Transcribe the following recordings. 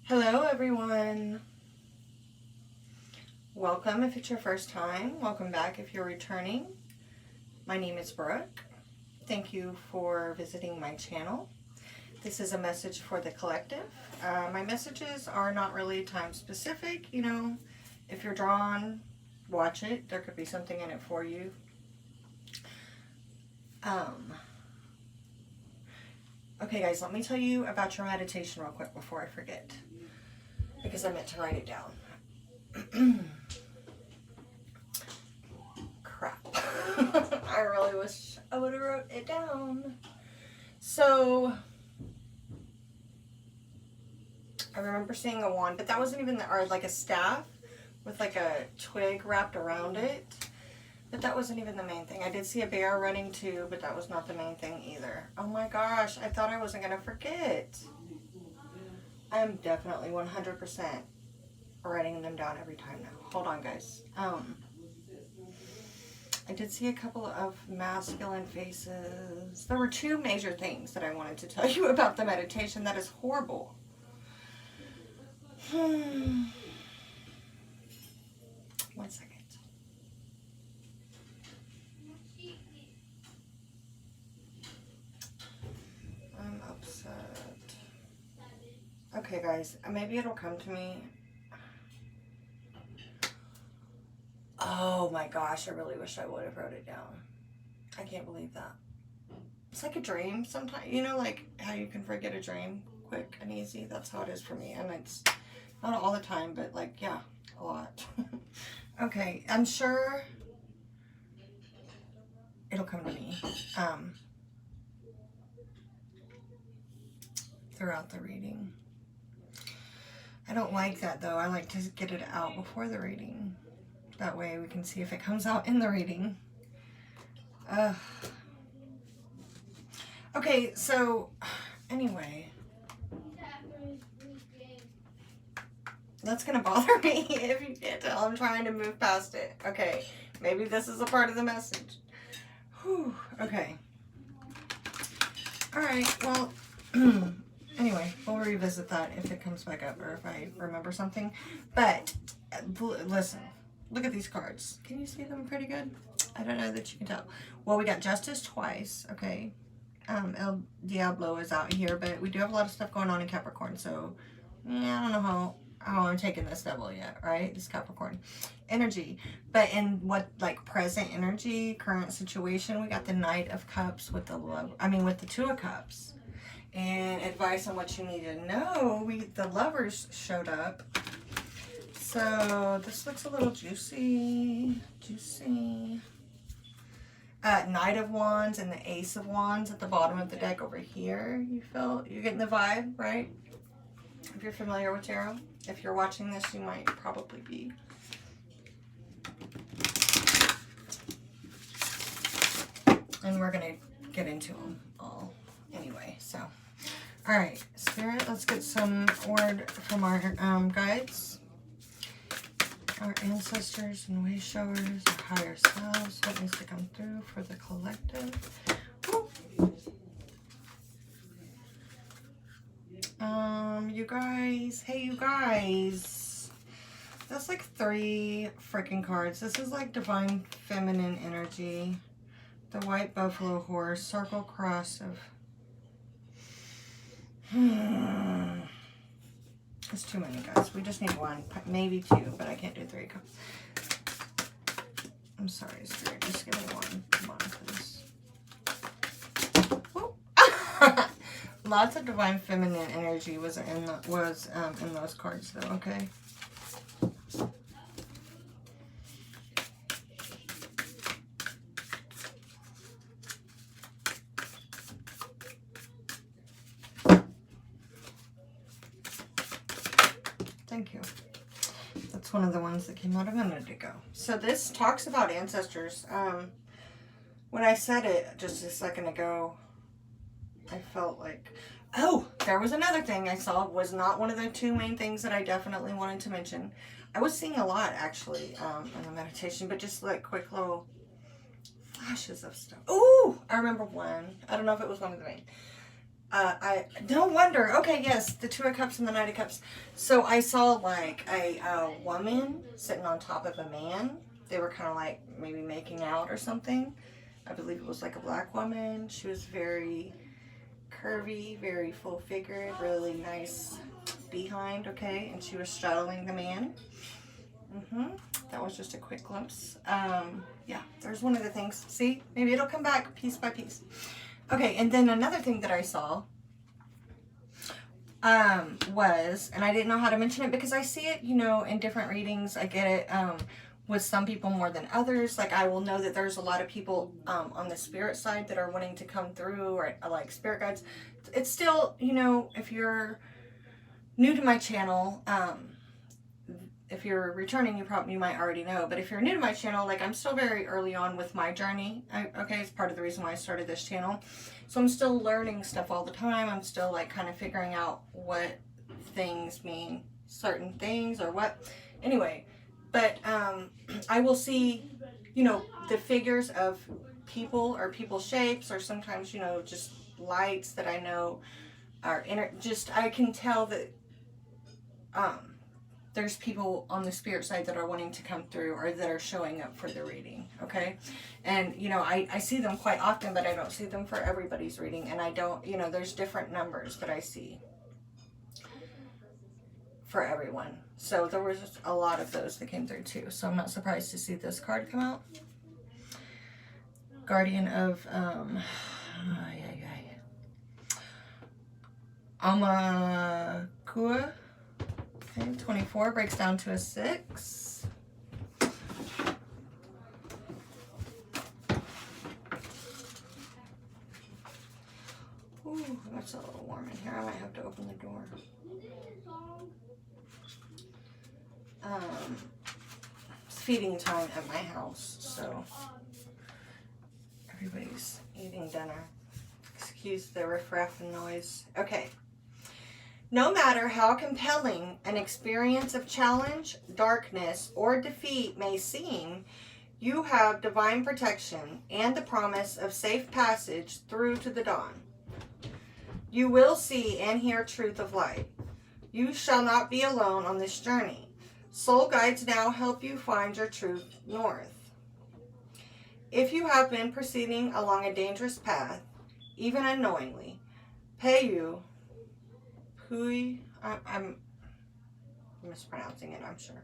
Hello everyone. Welcome if it's your first time. Welcome back if you're returning. My name is Brooke. Thank you for visiting my channel. This is a message for the collective. My messages are not really time specific. You know, if you're drawn, watch it. There could be something in it for you. Okay guys, let me tell you about your meditation real quick before I forget, because I meant to write it down. Crap. I really wish I would have wrote it down. So I remember seeing a wand, but that wasn't even or like a staff with like a twig wrapped around it. But that wasn't even the main thing. I did see a bear running too, but that was not the main thing either. Oh my gosh, I thought I wasn't going to forget. I'm definitely 100% writing them down every time now. Hold on, guys. I did see a couple of masculine faces. There were two major things that I wanted to tell you about the meditation. That is horrible. One second. I'm upset. Okay, guys, maybe it'll come to me. Oh my gosh, I really wish I would have wrote it down. I can't believe that. It's like a dream sometimes, you know, like how you can forget a dream quick and easy. That's how it is for me. And it's not all the time, but like, yeah, a lot. Okay, I'm sure it'll come to me throughout the reading. I don't like that though. I like to get it out before the reading. That way we can see if it comes out in the reading. Okay, so anyway, that's gonna bother me if you can't tell. I'm trying to move past it. Okay, maybe this is a part of the message. Whew, okay. All right, well, anyway, we'll revisit that if it comes back up or if I remember something. But listen. Look at these cards. Can you see them pretty good? I don't know that you can tell. Well, we got Justice twice, okay? El Diablo is out here, but we do have a lot of stuff going on in Capricorn, so yeah, I don't know how I'm taking this double yet, right? This Capricorn energy. But in what, like, present energy, current situation, we got the Knight of Cups with the with the Two of Cups. And advice on what you need to know. The Lovers showed up. So this looks a little juicy. Knight of Wands and the Ace of Wands at the bottom of the deck over here. You're getting the vibe, right? If you're familiar with tarot. If you're watching this, you might probably be. And we're going to get into them all anyway. So, all right, Spirit, let's get some word from our guides. Our ancestors and way showers, our higher selves, what needs to come through for the collective. Woo. You guys, hey you guys, that's like 3 freaking cards. This is like divine feminine energy. The white buffalo horse, circle cross of It's too many, guys. We just need 1, maybe 2, but I can't do 3. I'm sorry, Spirit. Just give me 1. Come on, please. Lots of divine feminine energy was in those cards, though. Okay. Thank you. That's one of the ones that came out a minute ago. So this talks about ancestors. When I said it just a second ago, I felt like, oh, there was another thing I saw. Was not one of the 2 main things that I definitely wanted to mention. I was seeing a lot, actually, in the meditation, but just like quick little flashes of stuff. Oh, I remember one. I don't know if it was one of the main. I don't wonder. Okay, yes, the Two of Cups and the Knight of Cups. So I saw like a woman sitting on top of a man. They were kind of like maybe making out or something. I believe it was like a black woman. She was very curvy, very full figured, really nice behind, okay? And she was straddling the man. That was just a quick glimpse. Yeah, there's one of the things. See, maybe it'll come back piece by piece. Okay, and then another thing that I saw was, and I didn't know how to mention it because I see it, you know, in different readings. I get it with some people more than others. Like I will know that there's a lot of people on the spirit side that are wanting to come through, or like spirit guides. It's still, you know, if you're new to my channel, if you're returning, you might already know. But if you're new to my channel, like I'm still very early on with my journey. Okay, it's part of the reason why I started this channel. So I'm still learning stuff all the time. I'm still like kind of figuring out what things mean, certain things or what. Anyway, but I will see, you know, the figures of people or people shapes, or sometimes, you know, just lights that I know are I can tell that there's people on the spirit side that are wanting to come through, or that are showing up for the reading, okay? And, you know, I see them quite often, but I don't see them for everybody's reading. And I don't, you know, there's different numbers that I see for everyone. So there was just a lot of those that came through too. So I'm not surprised to see this card come out. Guardian of, Amakua. Okay, 24 breaks down to a 6. Ooh, that's a little warm in here. I might have to open the door. It's feeding time at my house, so everybody's eating dinner. Excuse the riffraff and noise. Okay. No matter how compelling an experience of challenge, darkness, or defeat may seem, you have divine protection and the promise of safe passage through to the dawn. You will see and hear truth of light. You shall not be alone on this journey. Soul guides now help you find your true north. If you have been proceeding along a dangerous path, even unknowingly, I'm mispronouncing it, I'm sure,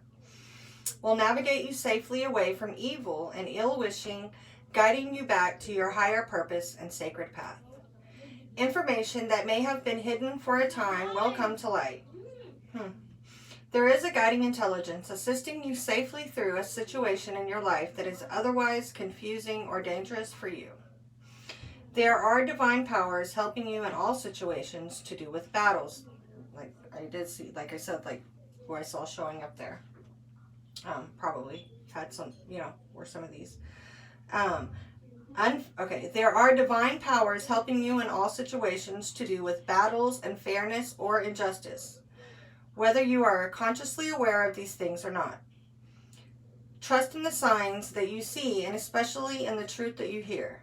will navigate you safely away from evil and ill-wishing, guiding you back to your higher purpose and sacred path. Information that may have been hidden for a time will come to light. There is a guiding intelligence assisting you safely through a situation in your life that is otherwise confusing or dangerous for you. There are divine powers helping you in all situations to do with battles. Like I did see, like I said, like who I saw showing up there. Probably had some, you know, were some of these. Okay, there are divine powers helping you in all situations to do with battles and fairness or injustice, whether you are consciously aware of these things or not. Trust in the signs that you see, and especially in the truth that you hear,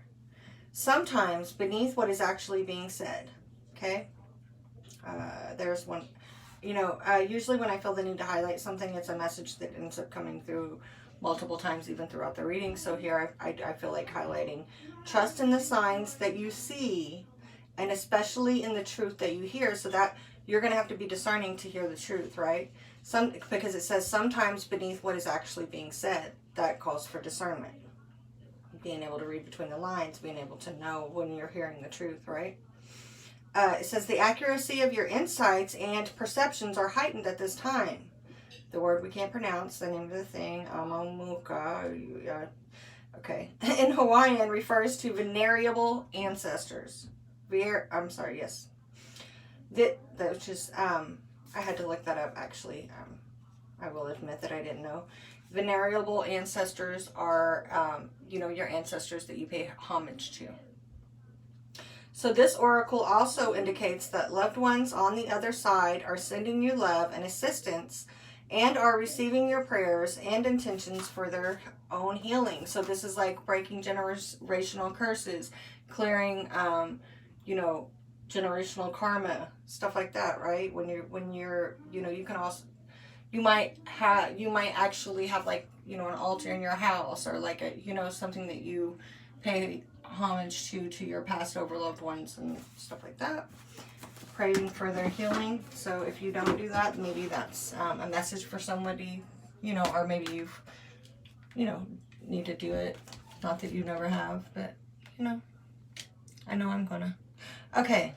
sometimes beneath what is actually being said. Okay? There's one, you know, usually when I feel the need to highlight something, it's a message that ends up coming through multiple times, even throughout the reading. So here I feel like highlighting, trust in the signs that you see, and especially in the truth that you hear, so that you're going to have to be discerning to hear the truth, right? Because it says sometimes beneath what is actually being said. That calls for discernment. Being able to read between the lines, being able to know when you're hearing the truth, right? It says the accuracy of your insights and perceptions are heightened at this time. The word we can't pronounce, the name of the thing, Amamuka, okay, in Hawaiian refers to venerable ancestors. Yes. Which is, I had to look that up actually. I will admit that I didn't know. Venerable ancestors are, you know, your ancestors that you pay homage to. So this oracle also indicates that loved ones on the other side are sending you love and assistance, and are receiving your prayers and intentions for their own healing. So this is like breaking generational curses, clearing, you know, generational karma, stuff like that, right? When you're, you know, you can also, you might actually have like, you know, an altar in your house, or like a, you know, something that you pay homage to your past over loved ones and stuff like that. Praying for their healing. So if you don't do that, maybe that's a message for somebody, you know, or maybe you've, you know, need to do it. Not that you never have, but, you know, I know I'm gonna. Okay.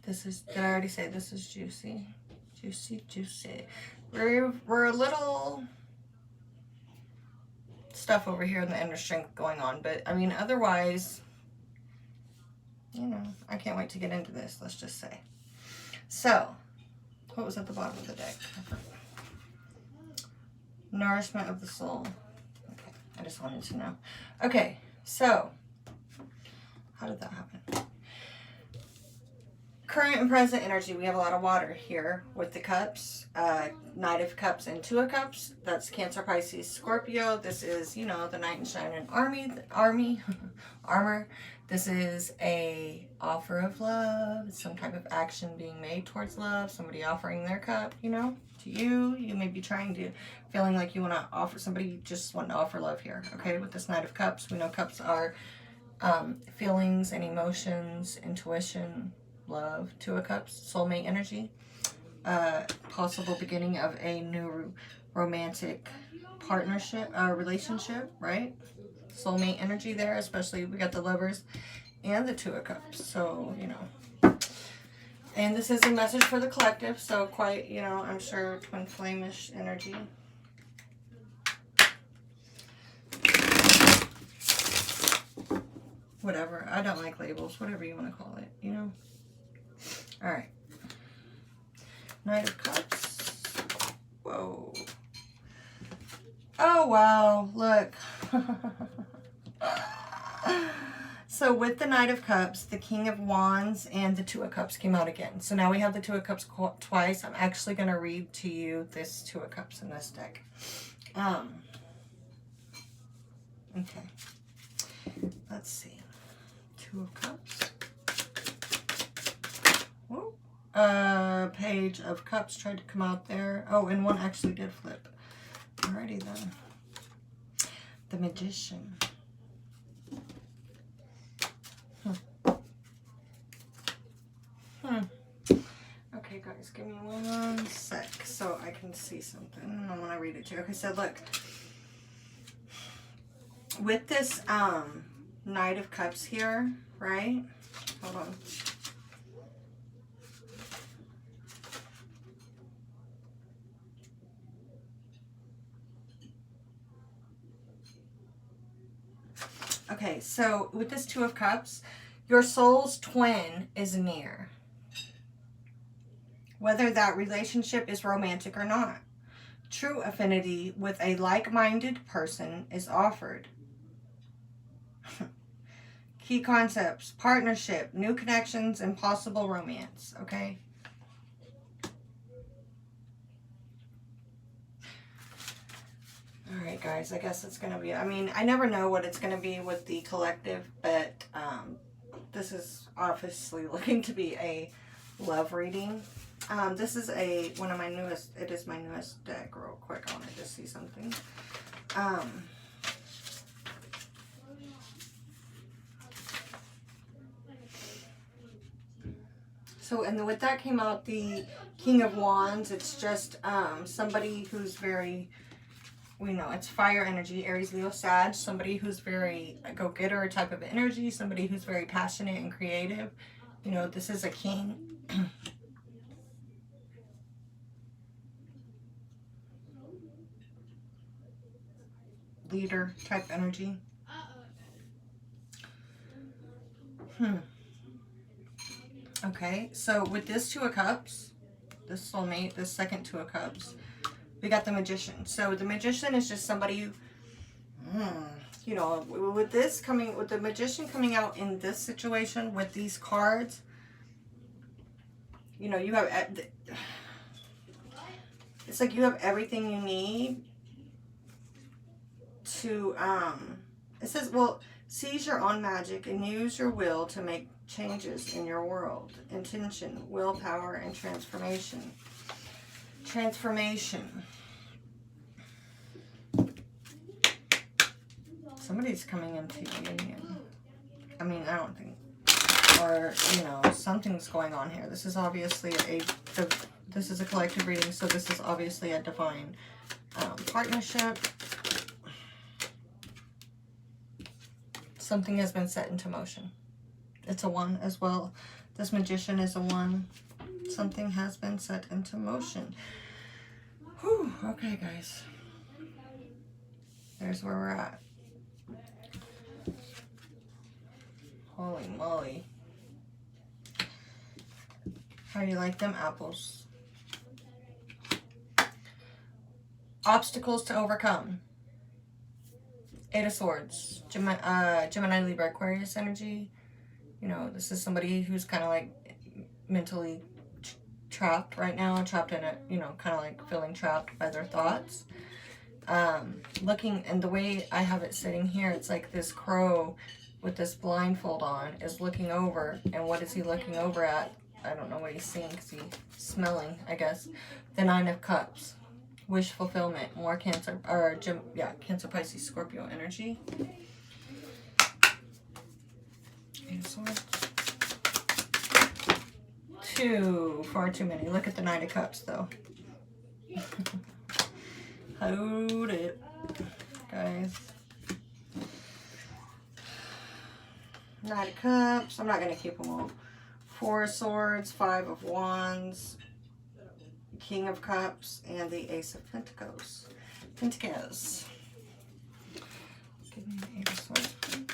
This is, did I already say this is juicy? Juicy, juicy. We're a little stuff over here in the inner strength going on, but I mean, otherwise, you know, I can't wait to get into this, let's just say. So, what was at the bottom of the deck? Nourishment of the soul. Okay, I just wanted to know. Okay, so, how did that happen? Current and present energy. We have a lot of water here with the cups. Knight of Cups and Two of Cups. That's Cancer, Pisces, Scorpio. This is, you know, the knight in shining armor. This is a offer of love. It's some type of action being made towards love. Somebody offering their cup, you know, to you. You may be trying to, feeling like you want to offer, somebody just want to offer love here. Okay, with this Knight of Cups, we know cups are feelings and emotions, intuition, love. Two of Cups, soulmate energy. Possible beginning of a new romantic partnership, relationship, right? Soulmate energy there, especially we got the Lovers and the Two of Cups. So, you know. And this is a message for the collective, so quite, you know, I'm sure twin flame-ish energy. Whatever. I don't like labels. Whatever you want to call it, you know? All right. Knight of Cups. Whoa. Oh, wow. Look. So with the Knight of Cups, the King of Wands and the Two of Cups came out again. So now we have the Two of Cups twice. I'm actually going to read to you this Two of Cups in this deck. Okay. Let's see. Two of Cups. Whoa. Page of Cups tried to come out there. Oh, and one actually did flip. Alrighty then. The Magician. Okay, guys, give me 1 sec so I can see something. I want to read it to you. Okay, so look. With this Knight of Cups here, right? Hold on. Okay, so with this Two of Cups, your soul's twin is near. Whether that relationship is romantic or not. True affinity with a like-minded person is offered. Key concepts, partnership, new connections, and possible romance, okay? All right, guys, I guess it's going to be, I mean, I never know what it's going to be with the collective, but this is obviously looking to be a love reading. This is one of my newest, it is my newest deck. Real quick, I want to just see something. So, and with that came out the King of Wands. It's just somebody who's very, we know it's fire energy, Aries, Leo, Sag. Somebody who's very go-getter type of energy. Somebody who's very passionate and creative. You know, this is a king. Leader type energy. Okay, so with this Two of Cups, this soulmate, this second Two of Cups, we got the Magician. So the Magician is just somebody who, you know, with this coming, with the Magician coming out in this situation with these cards, you know, you have, it's like you have everything you need to, it says, well, Seize your own magic and use your will to make changes in your world. Intention, willpower, and transformation. Transformation. Somebody's coming into union. I mean, I don't think, or, you know, something's going on here. This is obviously this is a collective reading, so this is obviously a divine partnership. Something has been set into motion. It's a 1 as well. This Magician is a 1. Something has been set into motion. Whew, okay, guys. There's where we're at. Holy moly. How do you like them apples? Obstacles to overcome. 8 of Swords. Gemini, Libra, Aquarius energy. You know, this is somebody who's kind of like mentally trapped right now. Trapped in it, you know, kind of like feeling trapped by their thoughts. Looking, and the way I have it sitting here, it's like this crow with this blindfold on is looking over. And what is he looking over at? I don't know what he's seeing because he's smelling, I guess. The 9 of Cups. Wish fulfillment. More Cancer, or Cancer, Pisces, Scorpio energy. 8 of Swords. 2. Far too many. Look at the 9 of Cups, though. Hold it, guys. 9 of Cups. I'm not going to keep them all. 4 of Swords, 5 of Wands, King of Cups, and the Ace of Pentacles. Pentacles. Give me the 8 of Swords, please.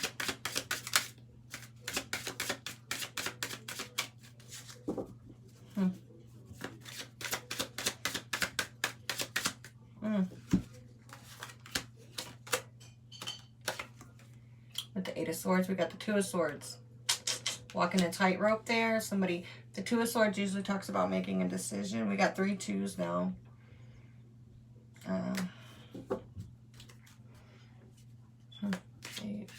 With the 8 of Swords, we got the 2 of Swords. Walking a tightrope there. Somebody, the 2 of Swords usually talks about making a decision. We got 3 2s now. 8.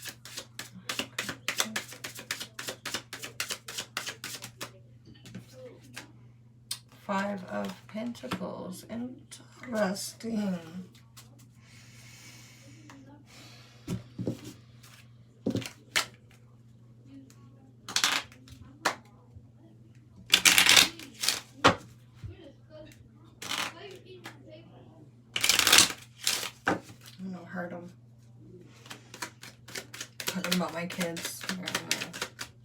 5 of Pentacles. Interesting. Heard them. Talking about my kids.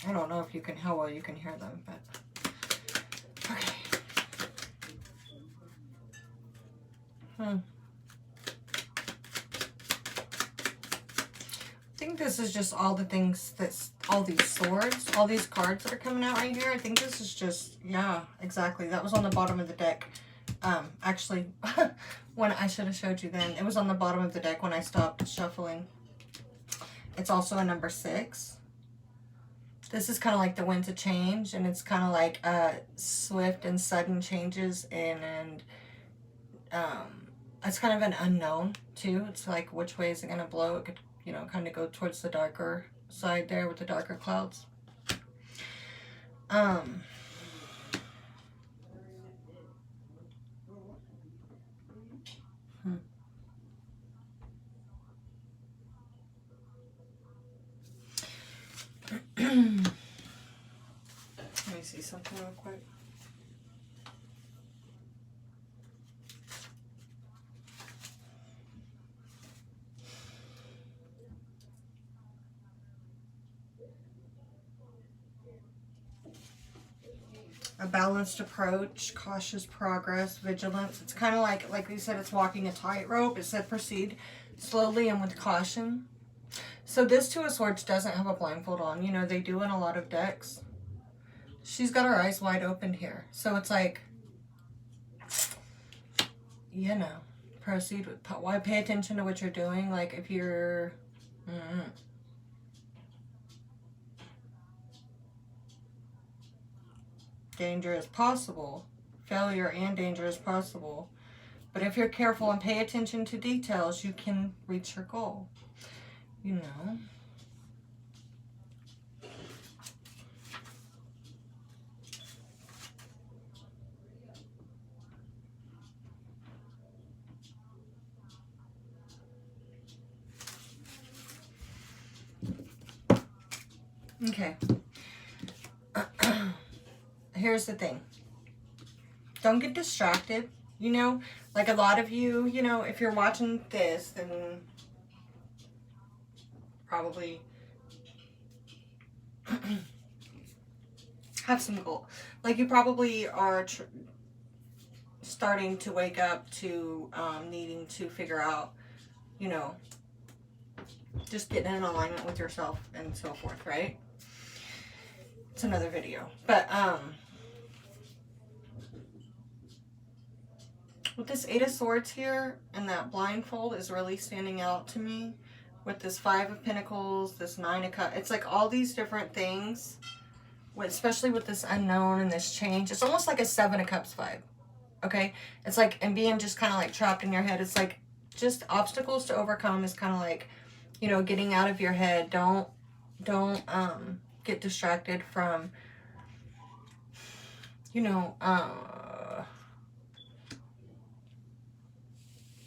I don't know if you can, how well you can hear them, but okay. I think this is just all the things that's all these swords, all these cards that are coming out right here. I think this is just, yeah, exactly. That was on the bottom of the deck. Actually, when I should have showed you then, it was on the bottom of the deck when I stopped shuffling. It's also a number 6. This is kind of like the wind to change, and it's kind of like swift and sudden changes, and it's kind of an unknown too. It's like, which way is it going to blow? It could, you know, kind of go towards the darker side there with the darker clouds. Let me see something real quick. A balanced approach, cautious progress, vigilance. It's kind of like we said, it's walking a tightrope. It said proceed slowly and with caution. So this 2 of Swords doesn't have a blindfold on. You know, they do in a lot of decks. She's got her eyes wide open here. So it's like, you know, proceed with, why pay attention to what you're doing? Like if you're, danger is possible. Failure and danger is possible. But if you're careful and pay attention to details, you can reach your goal. You know. Okay. Here's the thing. Don't get distracted. You know, like a lot of you, you know, if you're watching this, then probably have some goal. Like you probably are starting to wake up to needing to figure out, you know, just getting in alignment with yourself and so forth, right? It's another video. But with this Eight of Swords here and that blindfold is really standing out to me. With this Five of Pentacles, this Nine of Cups, it's like all these different things, especially with this unknown and this change. It's almost like a Seven of Cups vibe, okay? It's like, and being just kind of like trapped in your head. It's like just obstacles to overcome is kind of like, you know, getting out of your head. Don't get distracted from, you know,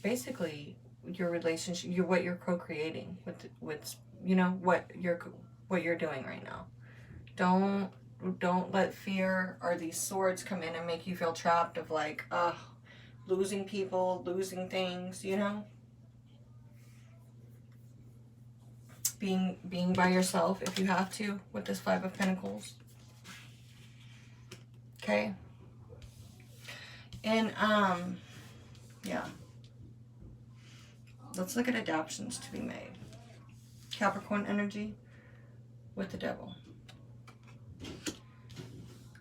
basically your relationship, what you're co-creating with you know, what you're doing right now. Don't let fear or these swords come in and make you feel trapped of like, losing people, losing things, you know. Being by yourself if you have to with this Five of Pentacles. Okay. And yeah. Let's look at adaptions to be made. Capricorn energy with the Devil.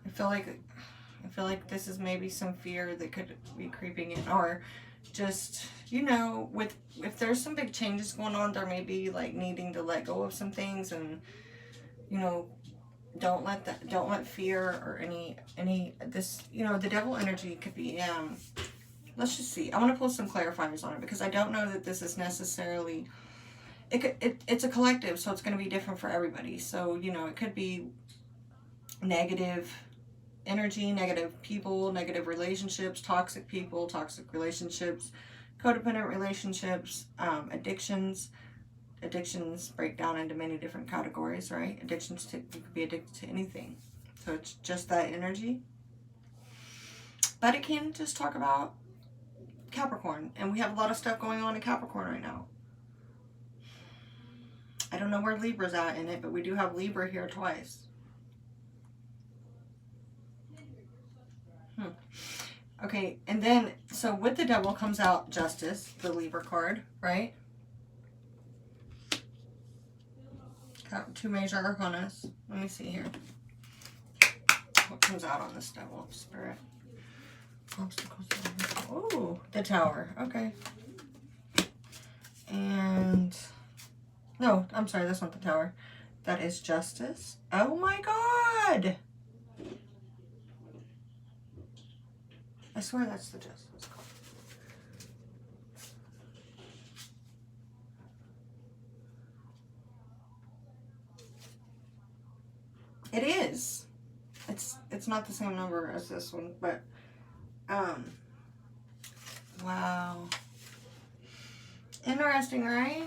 I feel like this is maybe some fear that could be creeping in, or just, you know, if there's some big changes going on, there may be like needing to let go of some things, and you know, don't let fear or any this, you know, the Devil energy could be let's just see. I want to pull some clarifiers on it because I don't know that this is necessarily, it's a collective, so it's going to be different for everybody. So, you know, it could be negative energy, negative people, negative relationships, toxic people, toxic relationships, codependent relationships, addictions. Addictions break down into many different categories, right? Addictions you could be addicted to anything. So it's just that energy. But it can just talk about Capricorn, and we have a lot of stuff going on in Capricorn right now. I don't know where Libra's at in it, but we do have Libra here twice. Okay, and then, so with the Devil comes out Justice, the Libra card, right? Got two major arcanas. Let me see here. What comes out on this Devil of Spirit? Obstacles. Oh, the Tower. Okay. And no, I'm sorry, that's not the Tower. That is Justice. Oh my God! I swear that's the Justice card. It is. It's not the same number as this one, but wow. Interesting, right?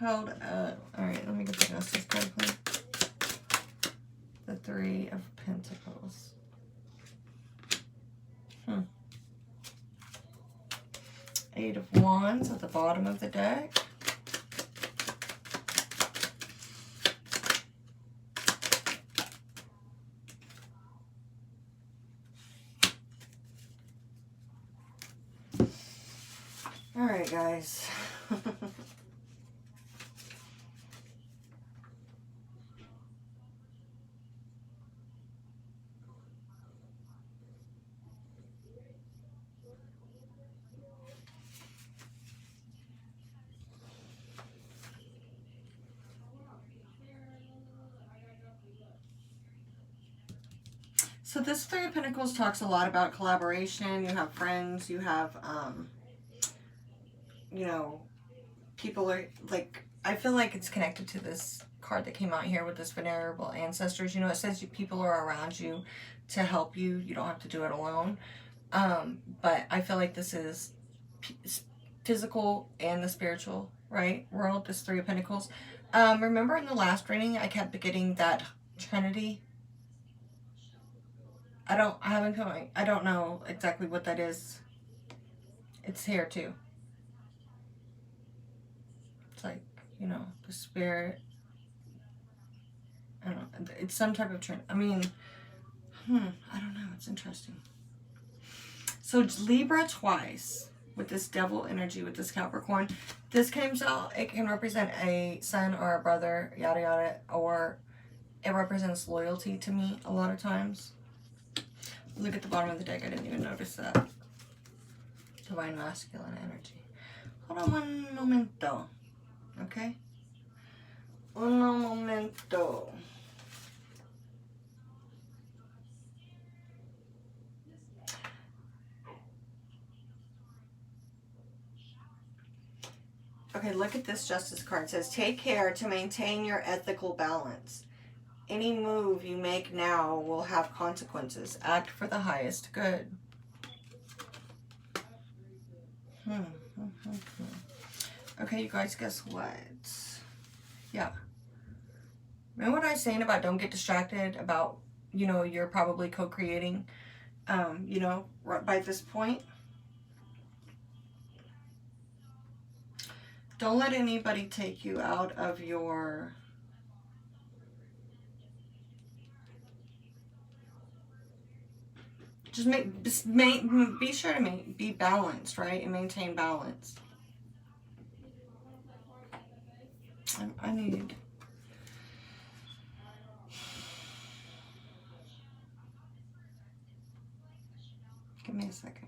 Hold up. Alright, let me get the Justice card, please. The Three of Pentacles. Eight of Wands at the bottom of the deck. All right, guys. So this Three of Pentacles talks a lot about collaboration. You have friends, you have, you know, people are like, I feel like it's connected to this card that came out here with this venerable ancestors. You know, it says people are around you to help you. You don't have to do it alone. But I feel like this is physical and the spiritual, right, world, this Three of Pentacles. Remember in the last reading, I kept getting that Trinity. I don't know exactly what that is. It's here too. It's like, you know, the spirit. I don't know. It's some type of Trinity. I mean, I don't know. It's interesting. So Libra twice with this devil energy, with this Capricorn. This comes out, it can represent a son or a brother, yada yada, or it represents loyalty to me a lot of times. Look at the bottom of the deck. I didn't even notice that. Divine masculine energy. Hold on one momento. Okay? Uno momento. Okay, look at this Justice card. It says, take care to maintain your ethical balance. Any move you make now will have consequences. Act for the highest good. Okay, you guys, guess what? Yeah. Remember what I was saying about don't get distracted about, you know, you're probably co-creating, you know, right by this point. Don't let anybody take you out of your be sure to be balanced, right? And maintain balance. I need give me a second.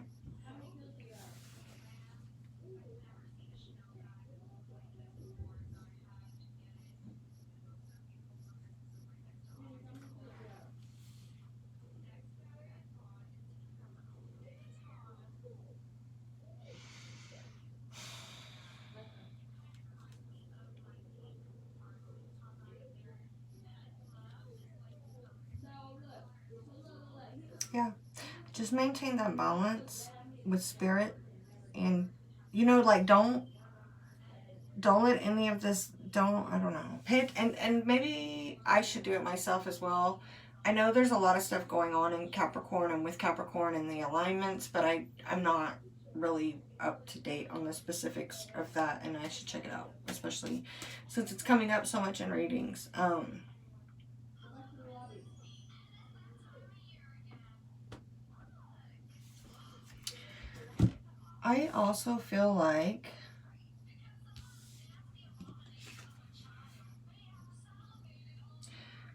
Yeah, just maintain that balance with spirit, and you know, like don't let any of this, I don't know, and maybe I should do it myself as well. I know there's a lot of stuff going on in Capricorn and with Capricorn and the alignments, but I'm not really up to date on the specifics of that, and I should check it out, especially since it's coming up so much in readings. I also feel like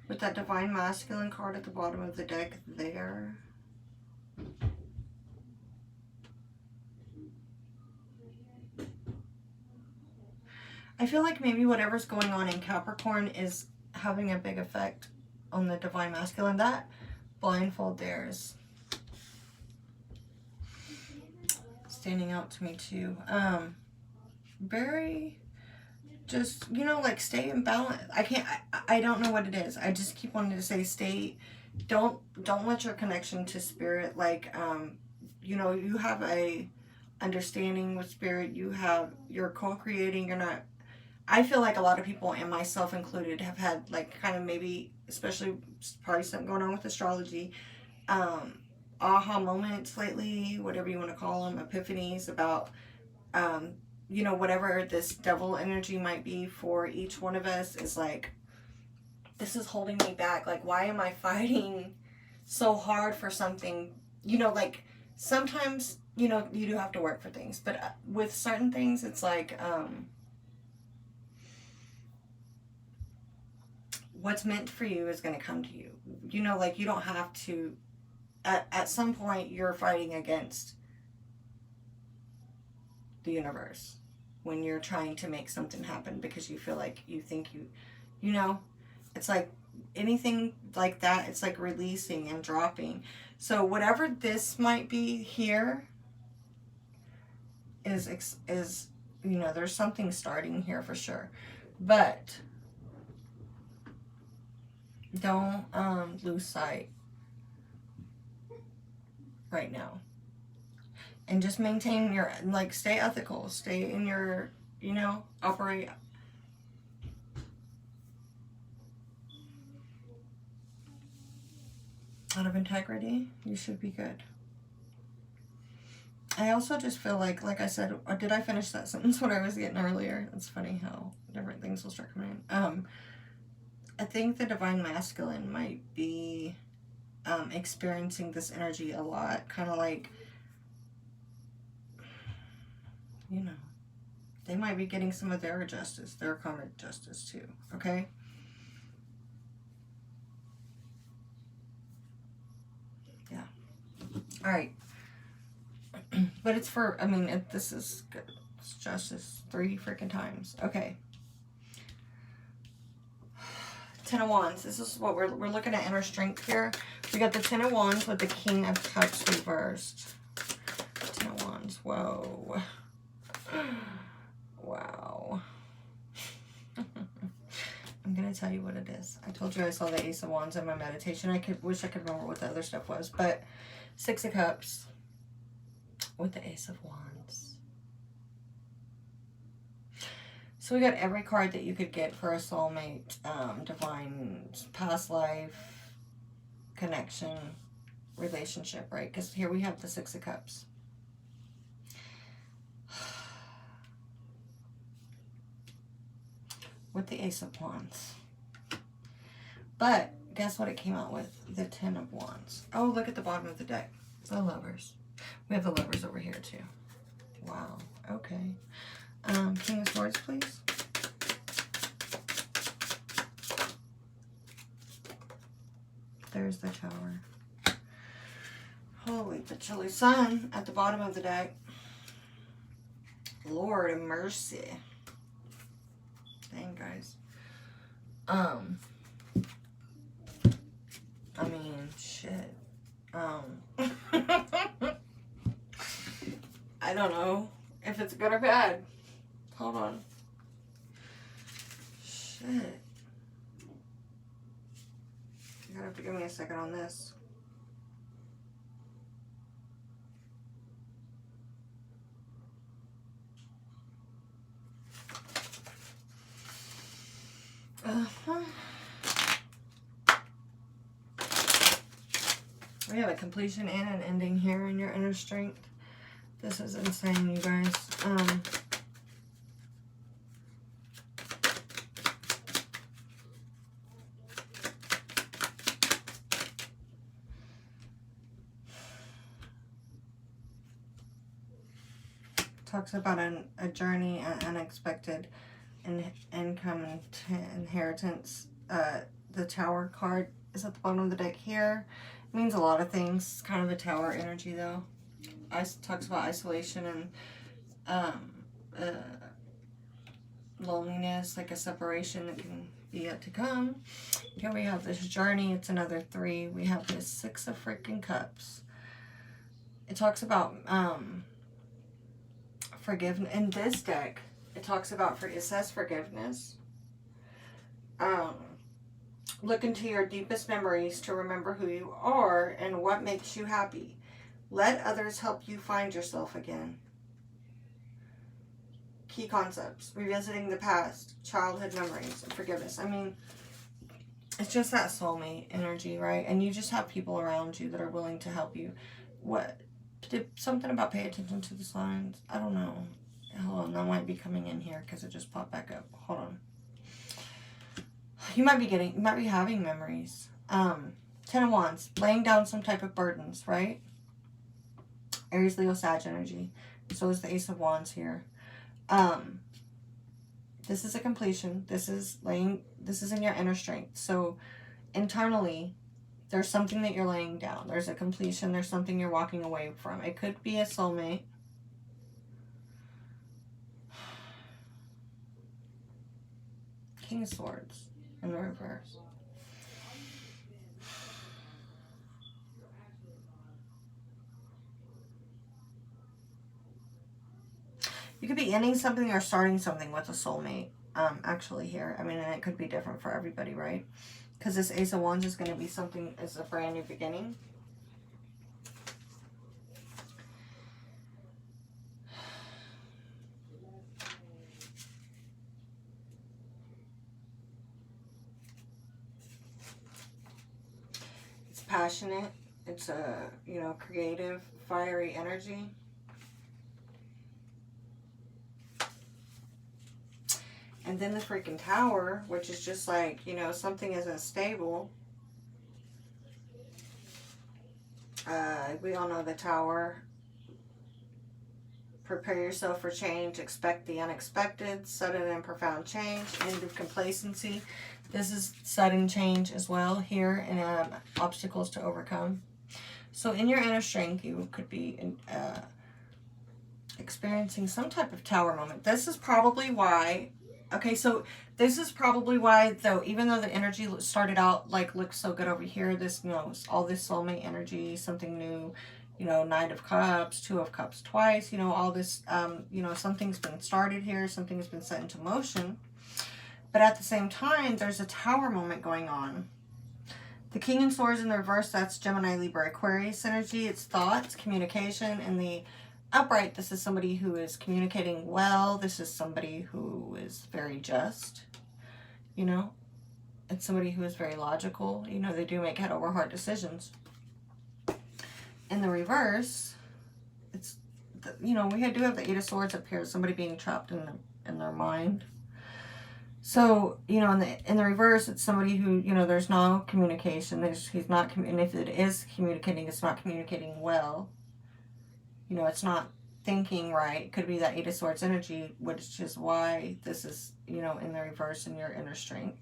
with that Divine Masculine card at the bottom of the deck there, I feel like maybe whatever's going on in Capricorn is having a big effect on the Divine Masculine. That blindfold there is standing out to me too. Very, just, you know, like stay in balance. I don't know what it is. I just keep wanting to say stay, don't let your connection to spirit, like, you know, you have a understanding with spirit, you're co-creating, you're not, I feel like a lot of people, and myself included, have had like kind of maybe, especially probably something going on with astrology, aha moments lately, whatever you want to call them, epiphanies about, you know, whatever this devil energy might be for each one of us is like, this is holding me back. Like, why am I fighting so hard for something? You know, like sometimes, you know, you do have to work for things, but with certain things, it's like, what's meant for you is going to come to you. You know, like you don't have to, at some point you're fighting against the universe when you're trying to make something happen because you feel like you think you know, it's like anything like that, it's like releasing and dropping. So whatever this might be here is you know, there's something starting here for sure. But Don't lose sight right now. And just maintain your, like, stay ethical. Stay in your, you know, operate out of integrity. You should be good. I also just feel like I said, did I finish that sentence what I was getting earlier? It's funny how different things will start coming in. I think the divine masculine might be experiencing this energy a lot. Kind of like, you know, they might be getting some of their justice, their karmic justice too, okay? Yeah. All right. But it's for, I mean, this is good. It's justice 3 freaking times. Okay. 10 of Wands. This is what we're looking at inner strength here. We got the 10 of Wands with the King of Cups reversed. 10 of Wands. Whoa. Wow. I'm going to tell you what it is. I told you I saw the Ace of Wands in my meditation. I wish I could remember what the other stuff was. But 6 of Cups with the Ace of Wands. So we got every card that you could get for a soulmate, divine, past life, connection, relationship, right? Because here we have the 6 of Cups. With the Ace of Wands. But guess what it came out with? The 10 of Wands. Oh, look at the bottom of the deck. The Lovers. We have the Lovers over here too. Wow. Okay. King of Swords, please. There's the Tower. Holy, the chilly sun at the bottom of the deck. Lord of mercy. Dang, guys. I mean, shit. I don't know if it's good or bad. Hold on. Shit. You're gonna have to give me a second on this. We have a completion and an ending here in your inner strength. This is insane, you guys. Talks about a journey, an unexpected income and inheritance. The Tower card is at the bottom of the deck here. It means a lot of things. It's kind of a Tower energy though. Talks about isolation and loneliness, like a separation that can be yet to come. Here we have this journey. It's another 3. We have this 6 of freaking Cups. It talks about forgiveness. In this deck, it talks about, it says forgiveness. Look into your deepest memories to remember who you are and what makes you happy. Let others help you find yourself again. Key concepts. Revisiting the past, childhood memories, and forgiveness. I mean, it's just that soulmate energy, right? And you just have people around you that are willing to help you. What? Did something about pay attention to the signs? I don't know. Hold on, that might be coming in here because it just popped back up. Hold on. You might be having memories. 10 of Wands, laying down some type of burdens, right? Aries, Leo, Sag energy. So is the Ace of Wands here. This is a completion. This is in your inner strength. So internally, there's something that you're laying down. There's a completion. There's something you're walking away from. It could be a soulmate. King of Swords in the reverse. You could be ending something or starting something with a soulmate, actually here. I mean, and it could be different for everybody, right? Because this Ace of Wands is going to be something as a brand new beginning. It's passionate. It's a, you know, creative, fiery energy. And then the freaking Tower, which is just like, you know, something isn't stable. We all know the Tower. Prepare yourself for change. Expect the unexpected. Sudden and profound change. End of complacency. This is sudden change as well here, and obstacles to overcome. So in your inner strength, you could be experiencing some type of Tower moment. This is probably why... Okay, so this is probably why, though, even though the energy started out, like, looks so good over here, this, you know, all this soulmate energy, something new, you know, Knight of Cups, Two of Cups twice, you know, all this, you know, something's been started here, something's been set into motion. But at the same time, there's a Tower moment going on. The King of Swords in the reverse, that's Gemini, Libra, Aquarius energy. It's thoughts, communication, and the upright, this is somebody who is communicating well. This is somebody who is very just, you know. It's somebody who is very logical. You know, they do make head over heart decisions. In the reverse, it's, you know, we do have the Eight of Swords up here. Somebody being trapped in their mind. So, you know, in the reverse, it's somebody who, you know, there's no communication. He's not, and if it is communicating, it's not communicating well. You know, it's not thinking right. It could be that Eight of Swords energy, which is why this is, you know, in the reverse in your inner strength.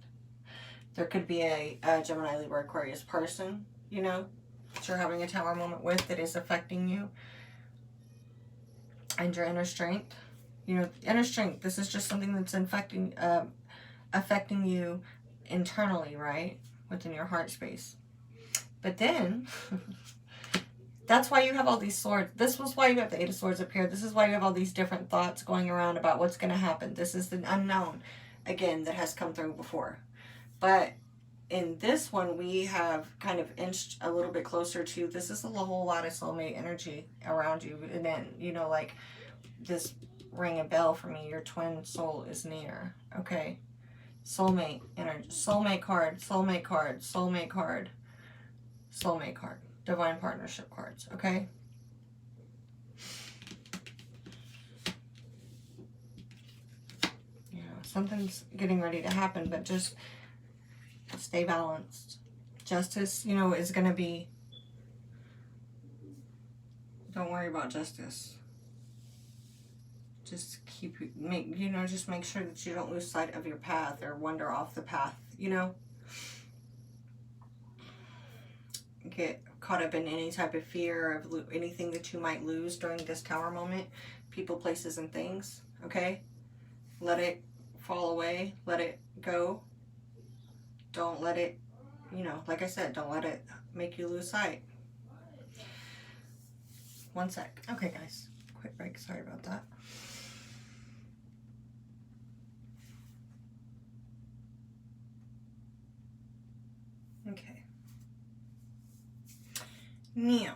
There could be a Gemini, Libra, Aquarius person, you know, that you're having a Tower moment with that is affecting you. And your inner strength. You know, inner strength, this is just something that's affecting you internally, right? Within your heart space. But then... That's why you have all these swords. This was why you have the Eight of Swords up here. This is why you have all these different thoughts going around about what's going to happen. This is the unknown, again, that has come through before. But in this one, we have kind of inched a little bit closer to, this is a whole lot of soulmate energy around you. And then, you know, like, this ring a bell for me. Your twin soul is near. Okay. Soulmate energy. Soulmate card. Soulmate card. Soulmate card. Soulmate card. Divine partnership cards, okay? You know, something's getting ready to happen, but just stay balanced. Justice, you know, is going to be... Don't worry about justice. Just just make sure that you don't lose sight of your path or wander off the path, you know? Get caught up in any type of fear of anything that you might lose during this Tower moment. People, places, and things. Okay? Let it fall away. Let it go. Don't let it, you know, like I said, don't let it make you lose sight. One sec. Okay, guys. Quick break. Sorry about that. Okay. Now,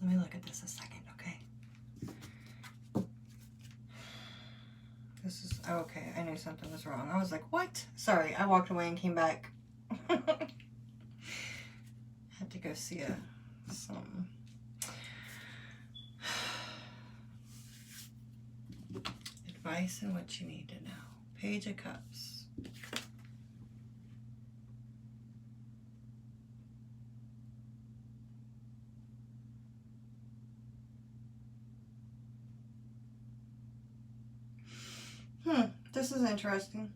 let me look at this a second, okay? This is, okay, I knew something was wrong. I was like, what? Sorry, I walked away and came back. Had to go see something. Advice and what you need to know. Page of Cups. This is interesting.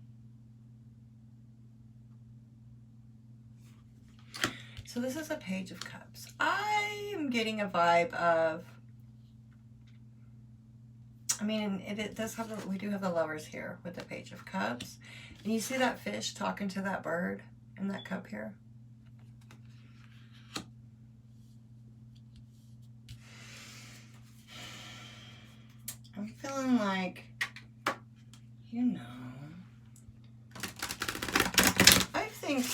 So this is a Page of Cups. I am getting a vibe of, I mean, it does have, we do have the Lovers here with the Page of Cups. And you see that fish talking to that bird in that cup here? I'm feeling like, you know,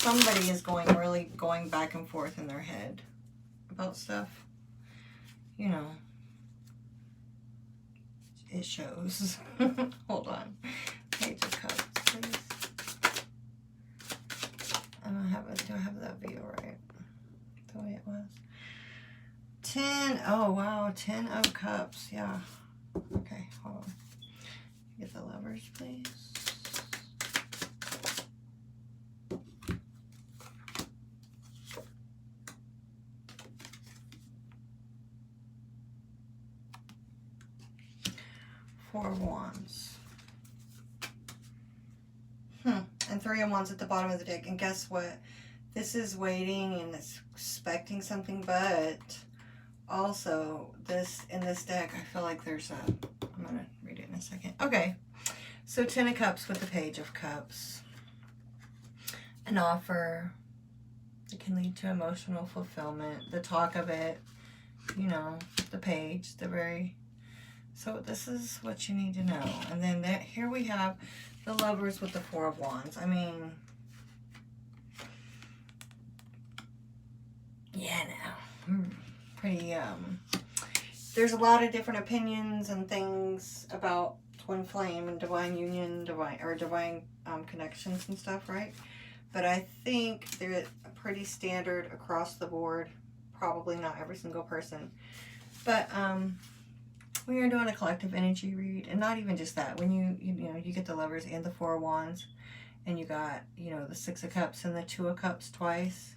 somebody is really going back and forth in their head about stuff. You know, it shows. Hold on. Page of Cups, please. I don't have it. Do I have that view right? The way it was. 10. Oh, wow. 10 of Cups. Yeah. Okay, hold on. Get the Lovers, please. Four of Wands. And Three of Wands at the bottom of the deck. And guess what? This is waiting and it's expecting something, but also this in this deck, I feel like there's a, I'm going to read it in a second. Okay. So 10 of Cups with the Page of Cups. An offer. It can lead to emotional fulfillment. The talk of it, you know, the page, the very... So this is what you need to know. And then here we have the Lovers with the Four of Wands. I mean, yeah, no. Pretty, there's a lot of different opinions and things about twin flame and divine union, divine connections and stuff, right? But I think they're pretty standard across the board. Probably not every single person. But, we are doing a collective energy read, and not even just that. When you get the Lovers and the Four of Wands, and you got, you know, the Six of Cups and the Two of Cups twice.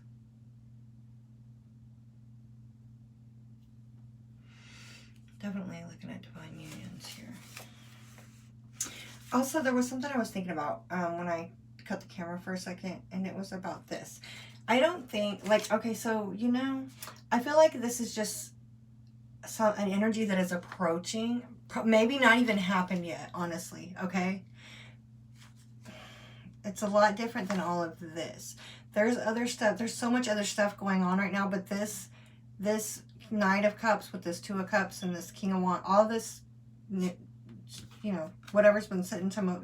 Definitely looking at divine unions here. Also, there was something I was thinking about when I cut the camera for a second, and it was about this. I don't think, like, okay, so, you know, I feel like this is just an energy that is approaching, maybe not even happened yet, honestly, okay? It's a lot different than all of this. There's other stuff, there's so much other stuff going on right now, but this Knight of Cups with this Two of Cups and this King of Wands, all this, you know, whatever's been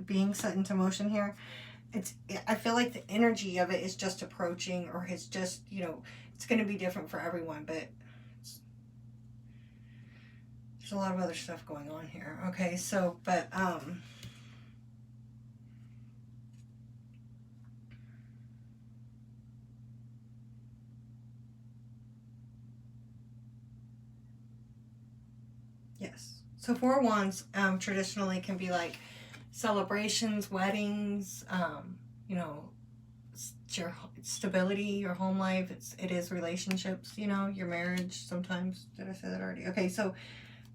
being set into motion here, I feel like the energy of it is just approaching, or it's just, you know, it's going to be different for everyone, but there's a lot of other stuff going on here. Okay, so, but, yes. So Four of Wands traditionally can be like celebrations, weddings, you know, your stability, your home life. It is relationships, you know, your marriage sometimes. Did I say that already? Okay, so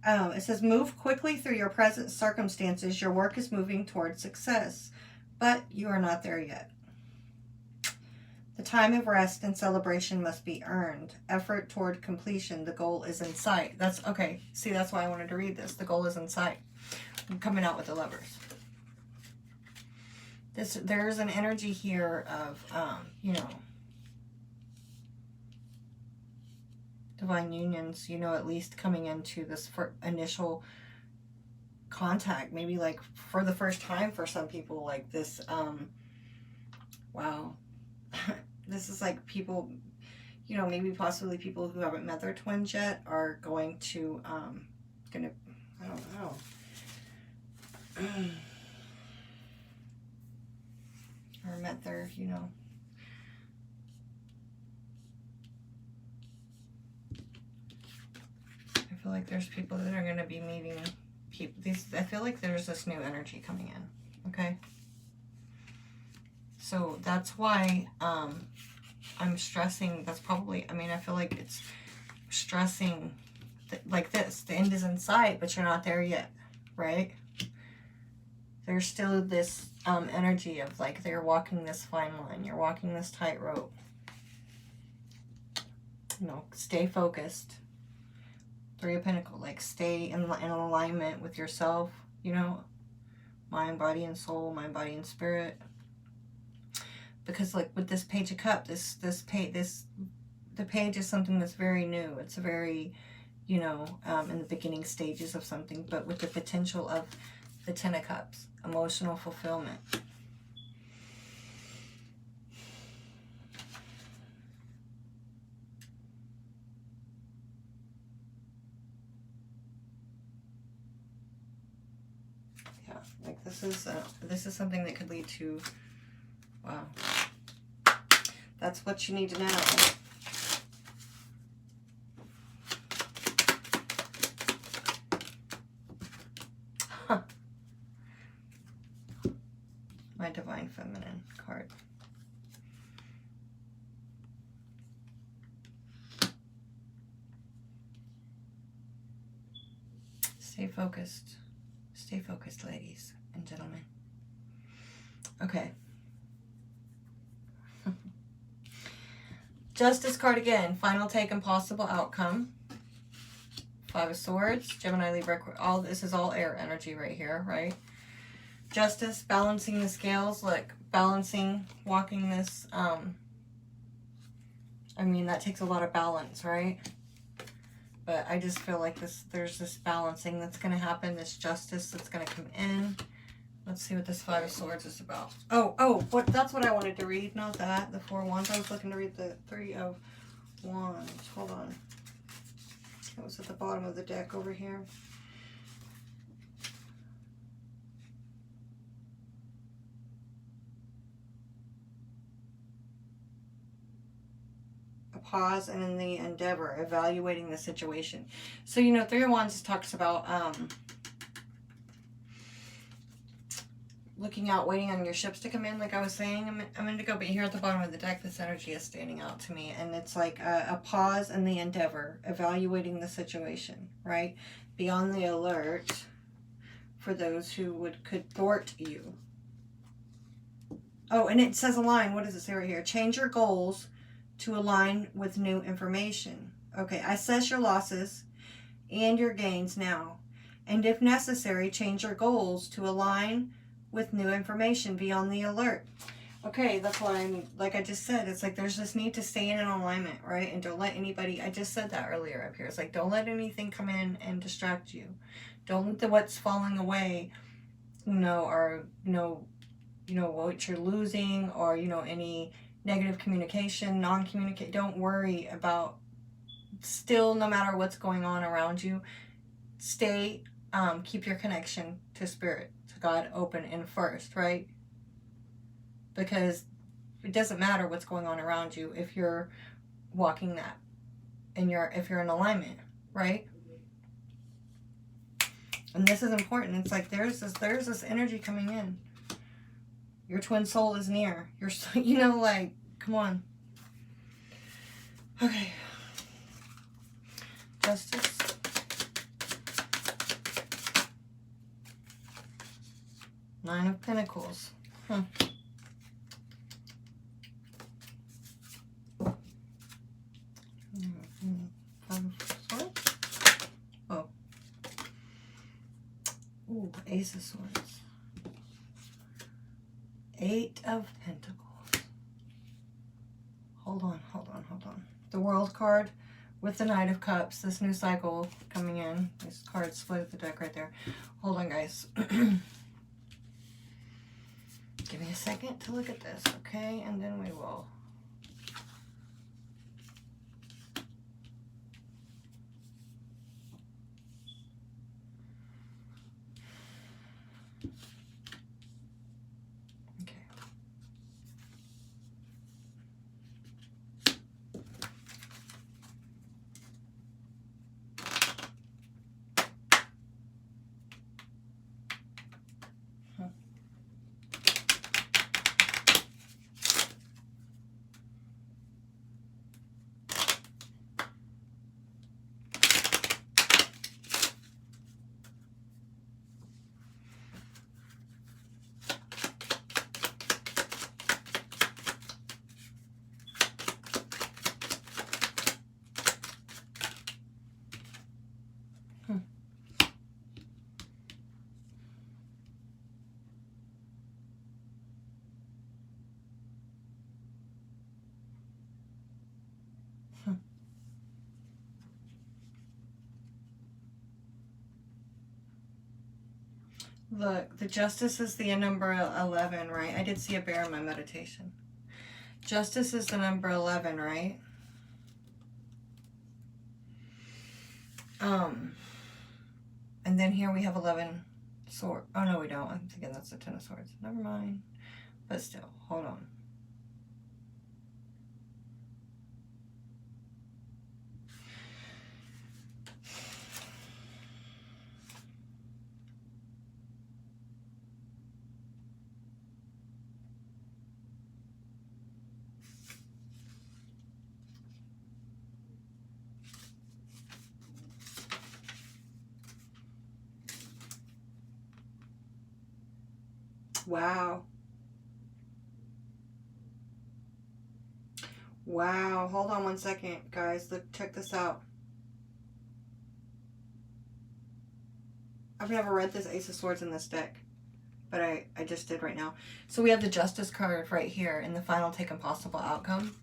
it says, move quickly through your present circumstances. Your work is moving towards success, but you are not there yet. The time of rest and celebration must be earned. Effort toward completion. The goal is in sight. That's okay. See, that's why I wanted to read this. The goal is in sight. I'm coming out with the Lovers. There's an energy here of, you know, divine unions, you know, at least coming into this initial contact, maybe like for the first time for some people, like this, wow. This is like people, you know, maybe possibly people who haven't met their twins yet are going to, I don't know. Or met their, you know, I feel like there's people that are going to be meeting people. I feel like there's this new energy coming in, okay? So that's why I'm stressing. That's probably, I mean, I feel like it's stressing like this. The end is in sight, but you're not there yet, right? There's still this energy of like they're walking this fine line. You're walking this tightrope. You know, stay focused. Three of Pentacles, like stay in alignment with yourself, you know, mind, body, and soul, mind, body, and spirit. Because like with this Page of Cups, the page is something that's very new. It's a very, you know, in the beginning stages of something, but with the potential of the Ten of Cups, emotional fulfillment. Yeah, like this is something that could lead to, wow. That's what you need to know. Huh. My Divine Feminine card. Stay focused. Stay focused, ladies and gentlemen. Okay. Justice card again. Final take and possible outcome. Five of Swords. Gemini, Libra. All this is all air energy right here, right? Justice, balancing the scales. Look, balancing, walking this. I mean, that takes a lot of balance, right? But I just feel like there's this balancing that's going to happen. This justice that's going to come in. Let's see what this Five of Swords is about. What? That's what I wanted to read, not that. The Four of Wands. I was looking to read the Three of Wands. Hold on. It was at the bottom of the deck over here. A pause and in the endeavor, evaluating the situation. So, you know, Three of Wands talks about looking out, waiting on your ships to come in, like I was saying a minute ago, but here at the bottom of the deck, this energy is standing out to me, and it's like a pause in the endeavor, evaluating the situation, right? Be on the alert for those who could thwart you. Oh, and it says align. What does it say right here? Change your goals to align with new information. Okay, assess your losses and your gains now, and if necessary, change your goals to align with new information. Be on the alert. Okay, that's what I'm, like I just said, it's like there's this need to stay in an alignment, right? And don't let anybody, I just said that earlier up here, it's like don't let anything come in and distract you. Don't let what's falling away, or what you're losing, or any negative communication, non-communicate. Don't worry about, still, no matter what's going on around you, stay, keep your connection to spirit, to God, open and first, right? Because it doesn't matter what's going on around you if you're walking that, and if you're in alignment, right? And this is important. It's like there's this energy coming in. Your twin soul is near. You're, like, come on. Okay. Justice. Nine of Pentacles. Oh. Ooh, Ace of Swords. Eight of Pentacles. Hold on. The World card with the Knight of Cups. This new cycle coming in. These cards split the deck right there. Hold on, guys. Give me a second to look at this, okay? And then we will. Look, the Justice is the number 11, right? I did see a bear in my meditation. Justice is the number 11, right? And then here we have 11 sword. Oh, no, we don't. I'm thinking that's the Ten of Swords. Never mind. But still, hold on. Wow. Wow. Hold on one second, guys. Look, check this out. I've never read this Ace of Swords in this deck, but I just did right now. So we have the Justice card right here in the final take impossible outcome.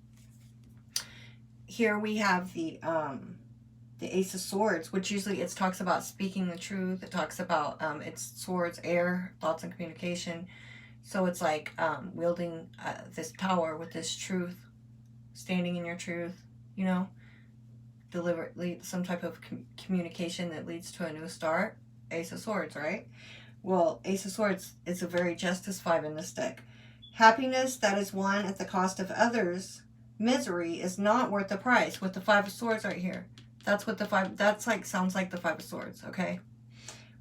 Here we have the Ace of Swords, which usually it talks about speaking the truth. It talks about it's swords, air, thoughts, and communication. So it's like wielding this power with this truth, standing in your truth, you know, deliberately, some type of communication that leads to a new start. Ace of Swords, right? Well, Ace of Swords is a very Justice 5 in this deck. Happiness that is won at the cost of others' misery is not worth the price. With the Five of Swords right here. That's what the five, that's like, sounds like the Five of Swords, okay?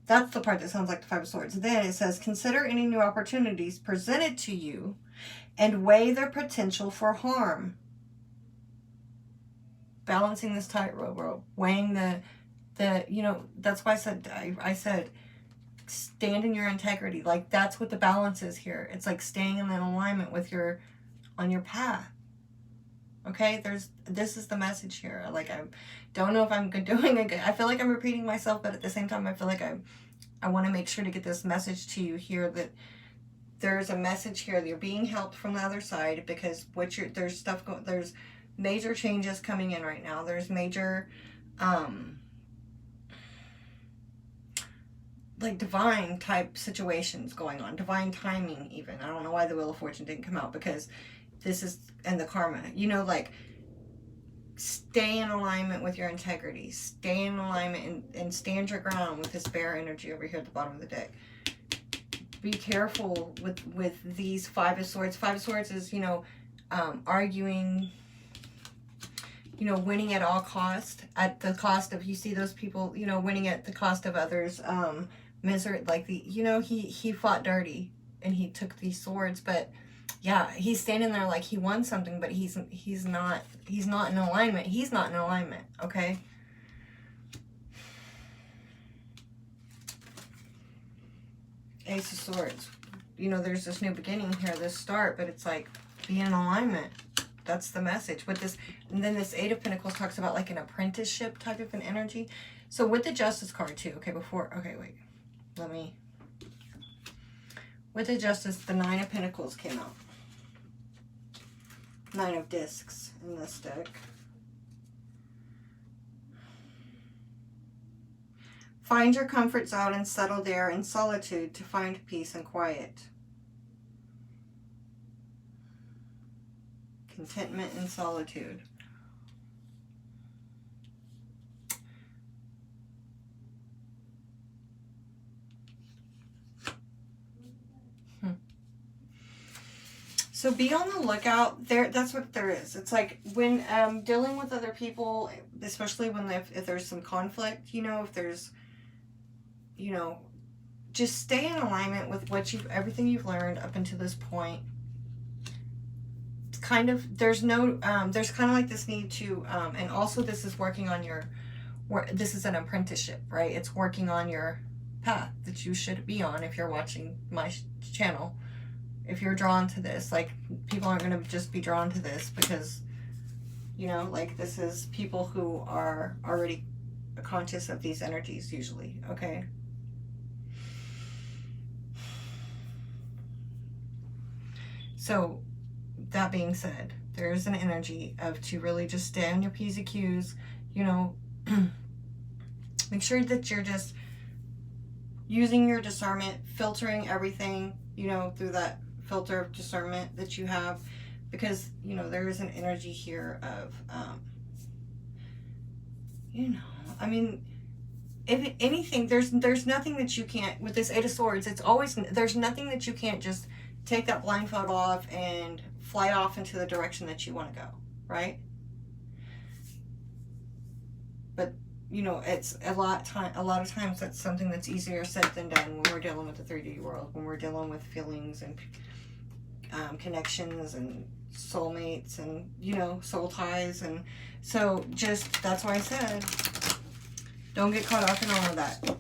That's the part that sounds like the Five of Swords. Then it says, consider any new opportunities presented to you and weigh their potential for harm. Balancing this tightrope, weighing the, you know, that's why I said, stand in your integrity. Like, that's what the balance is here. It's like staying in alignment with on your path. Okay, this is the message here. Like, I don't know if I'm doing a good, I feel like I'm repeating myself, but at the same time, I feel like I want to make sure to get this message to you here, that there's a message here that you're being helped from the other side, because there's major changes coming in right now. There's major, like divine type situations going on, divine timing even. I don't know why the Wheel of Fortune didn't come out, because this is, and the karma, you know, like, stay in alignment with your integrity, stay in alignment and stand your ground with this bear energy over here at the bottom of the deck. Be careful with these Five of Swords. Five of Swords is, you know, arguing, you know, winning at all cost, at the cost of, you see those people, you know, winning at the cost of others, misery, like you know, he fought dirty and he took these swords, but yeah, he's standing there like he won something, but he's not in alignment. He's not in alignment, okay? Ace of Swords. You know, there's this new beginning here, this start, but it's like, be in alignment. That's the message. With this, and then this Eight of Pentacles talks about like an apprenticeship type of an energy. So with the Justice card too, okay, wait. With the Justice, the Nine of Pentacles came out. Nine of Discs in this deck. Find your comfort zone and settle there in solitude to find peace and quiet. Contentment in solitude. So be on the lookout. That's what there is. It's like when dealing with other people, especially when if there's some conflict, you know, if there's, you know, just stay in alignment with everything you've learned up until this point. It's kind of, there's kind of like this need to, and also this is working on this is an apprenticeship, right? It's working on your path that you should be on if you're watching my channel. If you're drawn to this, like, people aren't going to just be drawn to this because, you know, like, this is people who are already conscious of these energies usually, okay? So, that being said, there is an energy of to really just stay on your P's and Q's, you know, make sure that you're just using your discernment, filtering everything, you know, through that filter of discernment that you have, because, you know, there is an energy here of, you know, I mean, if anything, there's nothing that you can't, with this Eight of Swords, it's always, there's nothing that you can't just take that blindfold off and fly off into the direction that you want to go, right? But, you know, it's a lot of times that's something that's easier said than done when we're dealing with the 3D world, when we're dealing with feelings and connections and soulmates and, you know, soul ties. And so just, that's why I said, don't get caught up in all of that.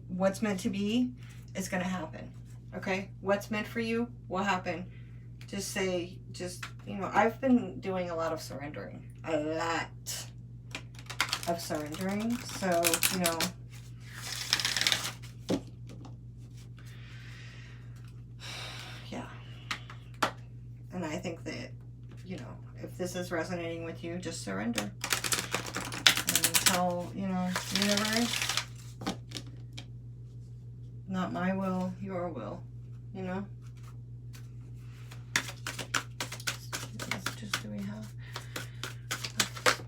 What's meant to be is going to happen. Okay? What's meant for you will happen. Just say, you know, I've been doing a lot of surrendering. A lot of surrendering. So, you know, yeah. And I think that, you know, if this is resonating with you, just surrender. And tell, you know, universe, not my will, your will, you know? What just do we have?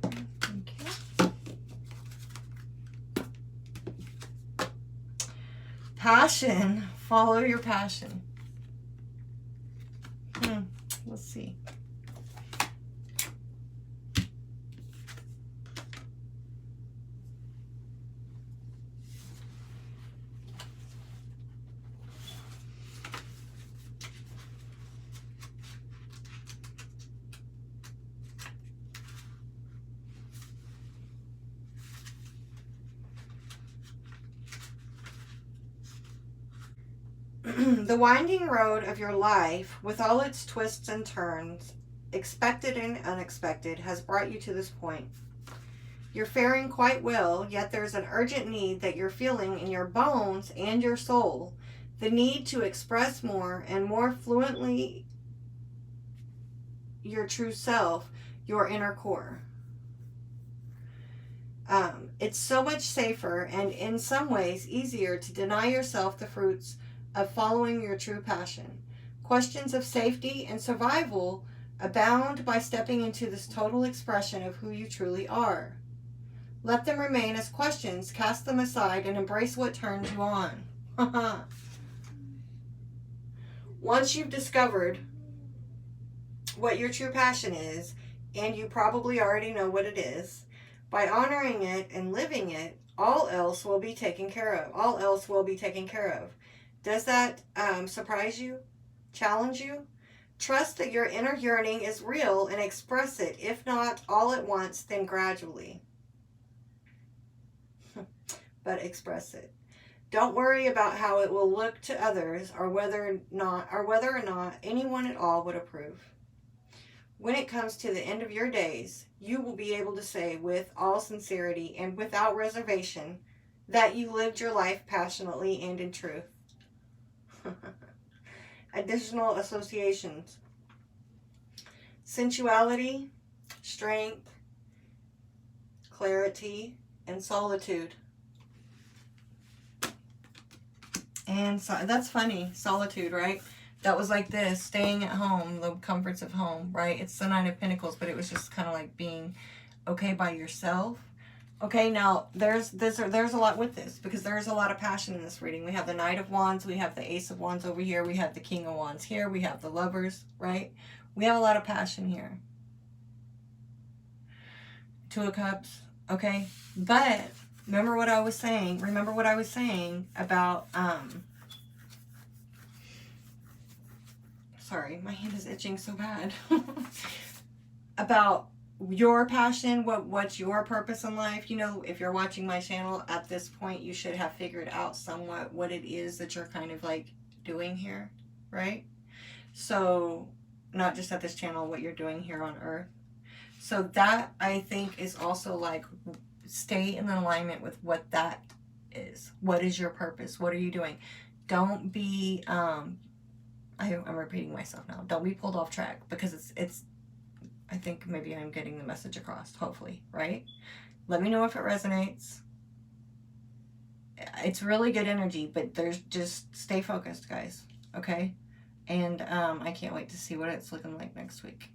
Okay. Passion. Follow your passion. Let's see. The winding road of your life, with all its twists and turns, expected and unexpected, has brought you to this point. You're faring quite well, yet there's an urgent need that you're feeling in your bones and your soul. The need to express more and more fluently your true self, your inner core. It's so much safer and in some ways easier to deny yourself the fruits of following your true passion. Questions of safety and survival abound by stepping into this total expression of who you truly are. Let them remain as questions, cast them aside, and embrace what turns you on. Once you've discovered what your true passion is, and you probably already know what it is, by honoring it and living it, all else will be taken care of. All else will be taken care of. Does that surprise you? Challenge you? Trust that your inner yearning is real and express it, if not all at once, then gradually. But express it. Don't worry about how it will look to others or whether or not anyone at all would approve. When it comes to the end of your days, you will be able to say with all sincerity and without reservation that you lived your life passionately and in truth. Additional associations: sensuality, strength, clarity, and solitude. And so that's funny, solitude, right? That was like this, staying at home, the comforts of home, right? It's the Nine of Pentacles, but it was just kind of like being okay by yourself. Okay, now there's a lot with this, because there's a lot of passion in this reading. We have the Knight of Wands, we have the Ace of Wands over here, we have the King of Wands here, we have the Lovers, right? We have a lot of passion here. Two of Cups, okay? But remember what I was saying about, sorry, my hand is itching so bad. About your passion, what's your purpose in life. You know, if you're watching my channel at this point, you should have figured out somewhat what it is that you're kind of like doing here, right? So not just at this channel, what you're doing here on earth. So that, I think, is also like, stay in alignment with what that is. What is your purpose? What are you doing? Don't be I'm repeating myself now. Don't be pulled off track, because it's I think maybe I'm getting the message across, hopefully, right? Let me know if it resonates. It's really good energy, but just stay focused, guys, okay? And I can't wait to see what it's looking like next week.